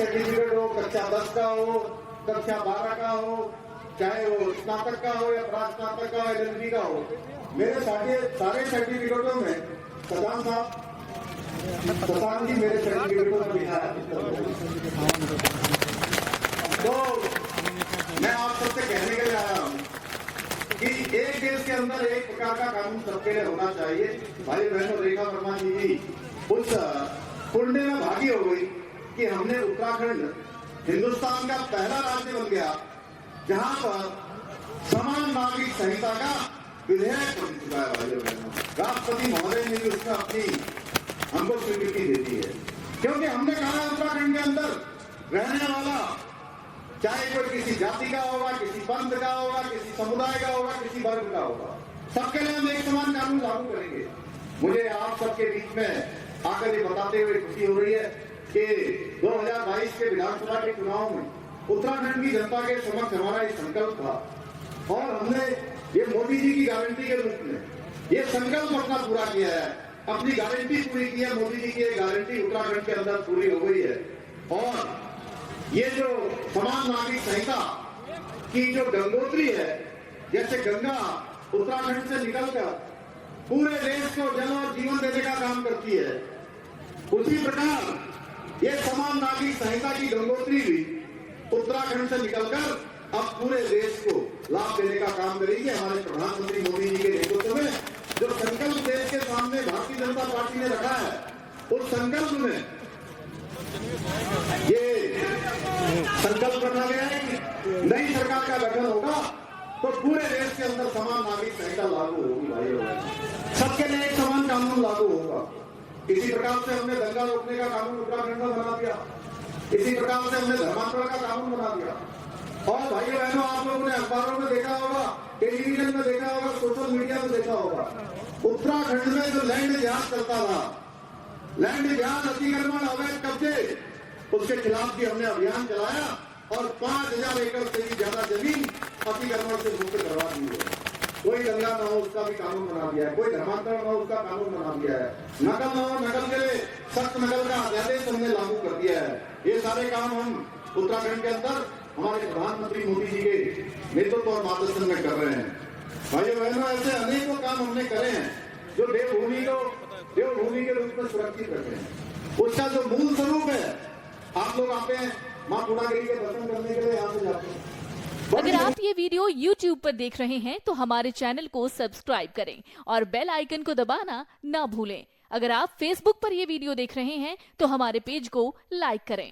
Certificate हो, कक्षा 10 का हो, कक्षा 12 का हो, चाहे वो स्नातक का हो या प्रास्नातक का हो, LLB का हो, मेरे सारे सर्टिफिकेटों में सदान जी मेरे सर्टिफिकेटों में लिखा है। तो मैं आप सबसे कहने के लिए आया हूं कि एक देश के अंदर एक प्रकार का कानून सबके लिए होना चाहिए। भाई बहनों, रेखा वर्मा जी भी उस पुण्य में भागी हो गई कि हमने उत्तराखंड हिंदुस्तान का पहला राज्य बन गया जहां पर समान नागरिक संहिता का विधेयक बन चुका है। भाइयों बहनों, राष्ट्रपति महोदय ने भी उसमें अपनी हमको स्वीकृति देती है, क्योंकि हमने कहा उत्तराखंड के अंदर रहने वाला चाहे कोई किसी जाति का होगा, किसी पंथ का होगा, किसी समुदाय का होगा, किसी वर्ग का होगा, सबके लिए हम एक समान कानून लागू करेंगे। मुझे आप सबके बीच में आकर ये बताते हुए खुशी हो रही है कि 2022 के विधानसभा के चुनाव में उत्तराखंड की जनता के समक्ष हमारा ये संकल्प था और हमने ये मोदी जी की गारंटी के रूप में ये संकल्प अपना पूरा किया है, अपनी गारंटी पूरी की है। मोदी जी की गारंटी उत्तराखंड के अंदर पूरी हो गई है और ये जो समान नागरिक संहिता की जो गंगोत्री है, जैसे गंगा उत्तराखंड से निकलकर पूरे देश को जल और जीवन देने का काम करती है, उसी प्रकार ये समान नागरिक संहिता की गंगोत्री भी उत्तराखंड से निकलकर अब पूरे देश को लाभ देने का काम करेगी। हमारे प्रधानमंत्री मोदी जी के नेतृत्व में जो संकल्प देश के सामने भारतीय जनता पार्टी ने रखा है, उस संकल्प में ये संकल्प रखा गया है कि नई सरकार का गठन होगा तो पूरे देश के अंदर समान नागरिक संहिता लागू होगी। भाइयों, सबके लिए एक समान कानून लागू होगा। इसी प्रकार से हमने दंगा रोकने का कानून उत्तराखंड में बना दिया, इसी प्रकार से हमने धर्मांतरण का कानून बना दिया। और भाइयों बहनों, आप लोगों ने अखबारों में देखा होगा, टेलीविजन में देखा होगा, सोशल मीडिया में देखा होगा, उत्तराखंड में जो लैंड जांच चलता था, लैंड जांच अतिक्रमण अवैध कब्जे, उसके खिलाफ भी हमने अभियान चलाया और 5000 एकड़ से भी ज्यादा जमीन अतिक्रमण से मुक्त करवा दी है। कोई दंगा न हो उसका भी कानून बना दिया है, कोई धर्मांतरण न हो उसका कानून बना दिया है, नकल न हो, नकल के लिए सख्त नकल का अध्यादेश हमने लागू कर दिया है। ये सारे काम हम उत्तराखंड के अंदर हमारे प्रधानमंत्री मोदी जी के नेतृत्व और मार्गदर्शन में कर रहे हैं। भाइयों बहनों, ऐसे अनेकों काम हमने करे हैं जो देवभूमि को देवभूमि के रूप में सुरक्षित रखे हैं। उसका जो मूल स्वरूप है, आप लोग आते हैं मां पूर्णागिरी के दर्शन करने के लिए यहाँ से जाते हैं। अगर आप ये वीडियो YouTube पर देख रहे हैं तो हमारे चैनल को सब्सक्राइब करें और बेल आइकन को दबाना ना भूलें। अगर आप Facebook पर ये वीडियो देख रहे हैं तो हमारे पेज को लाइक करें।